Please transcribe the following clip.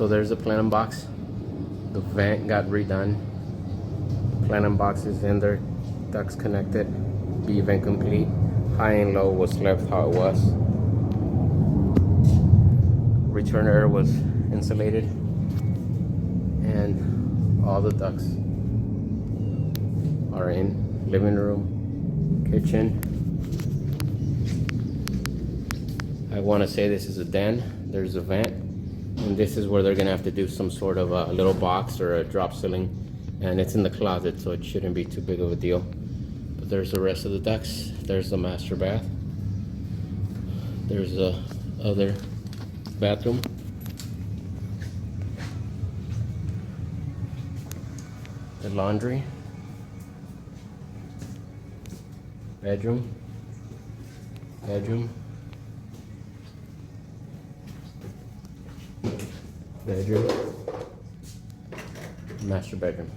So there's the plenum box. The vent got redone. Plenum box is in there. Ducts connected. B vent complete. High and low was left how it was. Return air was insulated. And all the ducts are in. Living room, kitchen. I want to say this is a den. There's a vent. And this is where they're gonna have to do some sort of a little box or a drop ceiling, and it's in the closet, so it shouldn't be too big of a deal. But there's the rest of the ducts. There's the master bath. There's the other bathroom. The laundry. Bedroom. Bedroom. Bedroom, master bedroom.